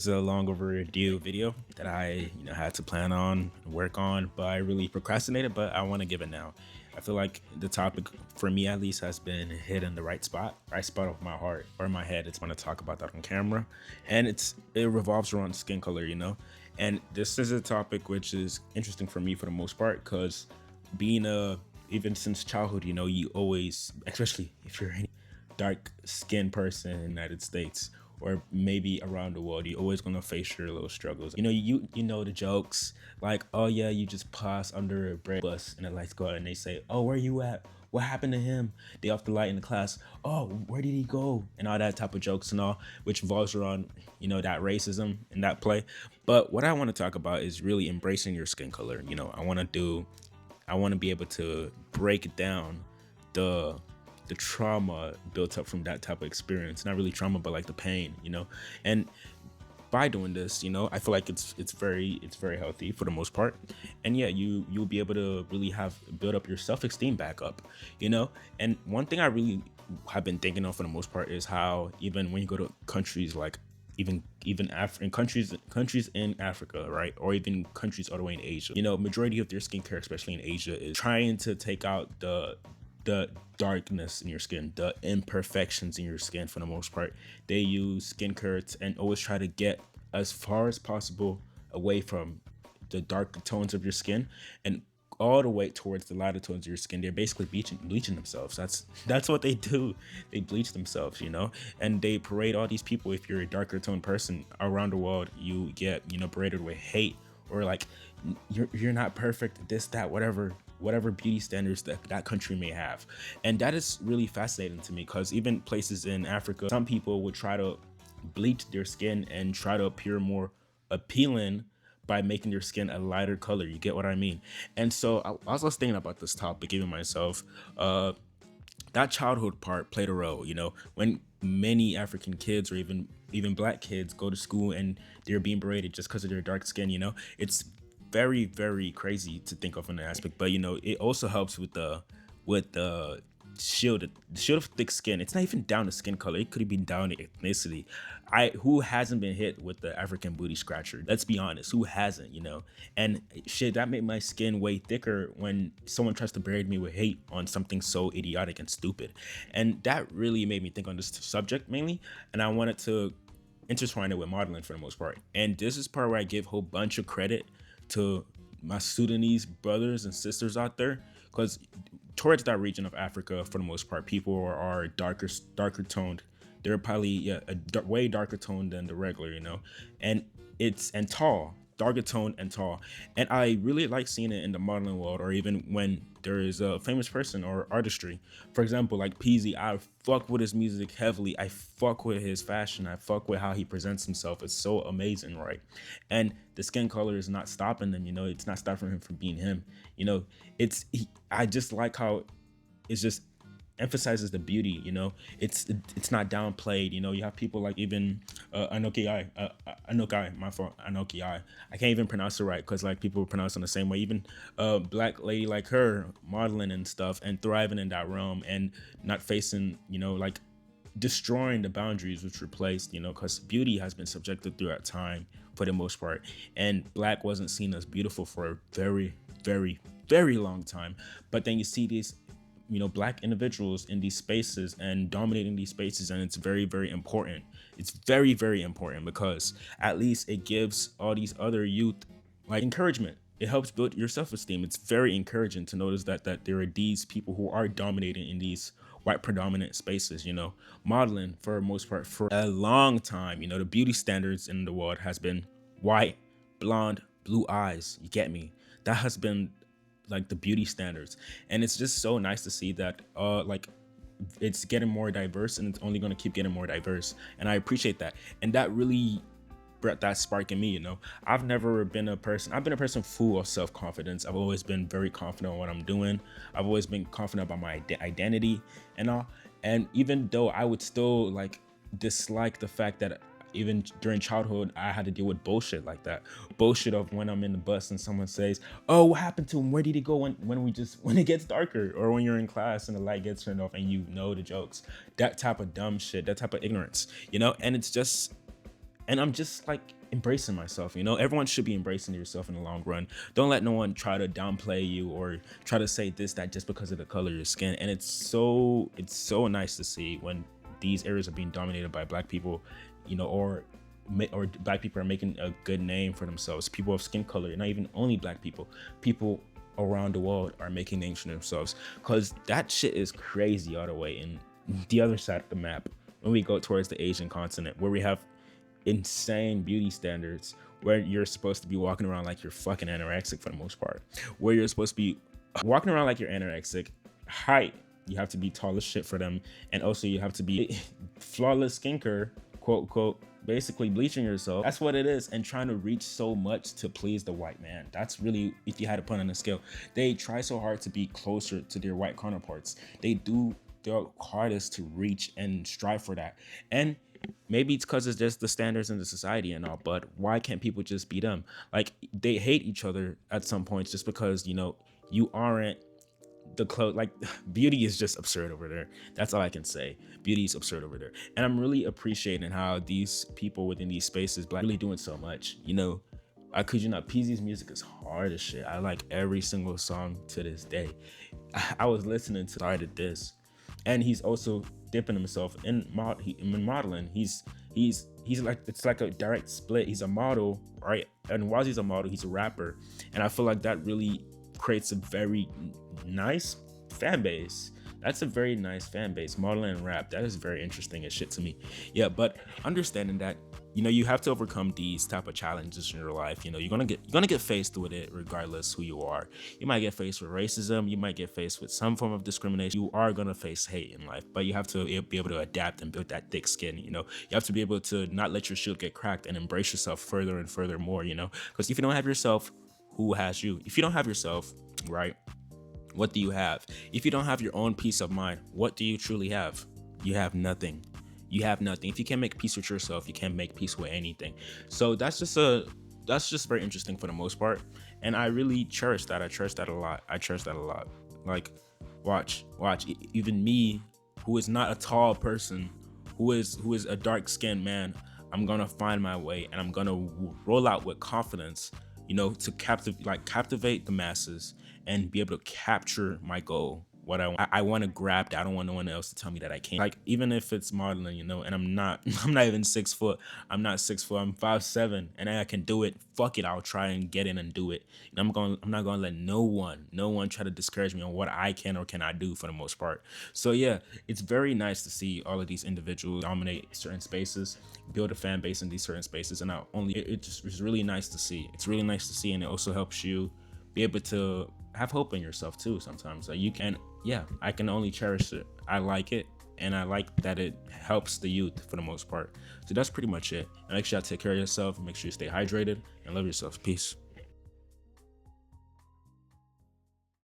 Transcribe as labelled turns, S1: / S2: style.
S1: It's a long overdue video that I, had to plan on and work on, but I really procrastinated, but I want to give it now. I feel like the topic for me at least has been hit in the right spot of my heart or my head. It's want to talk about that on camera. And it revolves around skin color, And this is a topic which is interesting for me for the most part, because being a even since childhood, you always, especially if you're any dark skinned person in the United States or maybe around the world, you're always gonna face your little struggles. You know the jokes like, oh yeah, you just pass under a bread bus and the lights go out and they say, oh, where you at? What happened to him? They off the light in the class. Oh, where did he go? And all that type of jokes and all, which revolves around, that racism in that play. But what I want to talk about is really embracing your skin color. I want to be able to break down the the trauma built up from that type of experience. Not really trauma, but like the pain, And by doing this, I feel like it's very healthy for the most part. And yeah, you'll be able to really have build up your self-esteem back up, And one thing I really have been thinking of for the most part is how even when you go to countries like even African countries in Africa, right, or even countries all the way in Asia, majority of their skincare, especially in Asia, is trying to take out the darkness in your skin, the imperfections in your skin. For the most part, they use skincare and always try to get as far as possible away from the dark tones of your skin and all the way towards the lighter tones of your skin. They're basically bleaching themselves. That's what they do. They bleach themselves, and they parade all these people. If you're a darker toned person around the world, you get paraded with hate or like you're not perfect, this, that, whatever beauty standards that country may have. And that is really fascinating to me, because even places in Africa, some people would try to bleach their skin and try to appear more appealing by making their skin a lighter color. You get what I mean? And so I was thinking about this topic, even myself. That childhood part played a role, when many African kids or even black kids go to school and they're being berated just because of their dark skin. It's very, very crazy to think of in an aspect, but it also helps with the shield of thick skin. It's not even down to skin color, it could have been down to ethnicity. I Who hasn't been hit with the African booty scratcher? Let's be honest, who hasn't? And shit, that made my skin way thicker when someone tries to berate me with hate on something so idiotic and stupid. And that really made me think on this subject mainly, and I wanted to intertwine it with modeling for the most part. And this is part where I give a whole bunch of credit to my Sudanese brothers and sisters out there, because towards that region of Africa, for the most part, people are darker toned. They're probably, yeah, way darker toned than the regular, and and tall, darker toned and tall. And I really like seeing it in the modeling world, or even when there is a famous person or artistry. For example, like Peasy, I fuck with his music heavily. I fuck with his fashion. I fuck with how he presents himself. It's so amazing, right? And the skin color is not stopping them. It's not stopping him from being him. I just like how it's just emphasizes the beauty. It's not downplayed. You have people like even Anoki, my fault, Anoki. I can't even pronounce it right, because like people pronounce it the same way. Even black lady like her modeling and stuff and thriving in that realm and not facing like destroying the boundaries which were placed, because beauty has been subjected throughout time for the most part, and black wasn't seen as beautiful for a very, very, very long time. But then you see these black individuals in these spaces and dominating these spaces, and it's very, very important. It's very, very important, because at least it gives all these other youth like encouragement. It helps build your self-esteem. It's very encouraging to notice that there are these people who are dominating in these white predominant spaces. Modeling for the most part for a long time, the beauty standards in the world has been white, blonde, blue eyes. You get me? That has been like the beauty standards, and it's just so nice to see that like it's getting more diverse, and it's only going to keep getting more diverse, and I appreciate that. And that really brought that spark in me. I've been a person full of self-confidence. I've always been very confident in what I'm doing. I've always been confident about my identity and all. And even though I would still like dislike the fact that even during childhood I had to deal with bullshit like that. Bullshit of when I'm in the bus and someone says, oh, what happened to him? Where did he go when it gets darker? Or when you're in class and the light gets turned off and the jokes. That type of dumb shit, that type of ignorance, And it's just, And I'm just like embracing myself. Everyone should be embracing yourself in the long run. Don't let no one try to downplay you or try to say this, that just because of the color of your skin. And it's so nice to see when these areas are being dominated by black people, or black people are making a good name for themselves. People of skin color, not even only black people around the world are making names for themselves, because that shit is crazy all the way in the other side of the map. When we go towards the Asian continent, where we have insane beauty standards, where you're supposed to be walking around like you're fucking anorexic for the most part, where you're supposed to be walking around like you're anorexic. Height, you have to be tall as shit for them, and also you have to be flawless skincare, quote unquote, basically bleaching yourself. That's what it is. And trying to reach so much to please the white man. That's really, if you had to put on a scale, they try so hard to be closer to their white counterparts. They do their hardest to reach and strive for that. And maybe it's because it's just the standards in the society and all, but why can't people just be them? Like, they hate each other at some points just because, you aren't the clothes. Like, beauty is just absurd over there. That's all I can say. Beauty is absurd over there. And I'm really appreciating how these people within these spaces, black, really doing so much. I could you not, PZ's music is hard as shit. I like every single song to this day. I was listening to started this, and he's also dipping himself in modeling. He's like, it's like a direct split. He's a model, right? And while he's a model, he's a rapper. And I feel like that really creates a very nice fan base. That's a very nice fan base, modeling and rap. That is very interesting as shit to me. Yeah, but understanding that, you have to overcome these type of challenges in your life. You're gonna get faced with it regardless who you are. You might get faced with racism. You might get faced with some form of discrimination. You are gonna face hate in life, but you have to be able to adapt and build that thick skin. You have to be able to not let your shield get cracked and embrace yourself further and further more. Because if you don't have yourself, who has you? If you don't have yourself, right? What do you have? If you don't have your own peace of mind, what do you truly have? You have nothing. You have nothing. If you can't make peace with yourself, you can't make peace with anything. So that's just very interesting for the most part. And I really cherish that. I cherish that a lot. Like, watch, even me, who is not a tall person, who is a dark skinned man, I'm gonna find my way and I'm gonna roll out with confidence, to captivate the masses and be able to capture my goal. What I want to grab that. I don't want no one else to tell me that I can't. Like, even if it's modeling, and I'm not even 6 foot. I'm not 6 foot. I'm 5'7", and I can do it. Fuck it, I'll try and get in and do it. And I'm not gonna let no one try to discourage me on what I can or cannot do for the most part. So yeah, it's very nice to see all of these individuals dominate certain spaces, build a fan base in these certain spaces, and it's really nice to see. It's really nice to see, and it also helps you be able to have hope in yourself too sometimes. Like, you can, yeah, I can only cherish it. I like it, and I like that it helps the youth for the most part. So that's pretty much it. And make sure you take care of yourself, make sure you stay hydrated, and love yourself. Peace.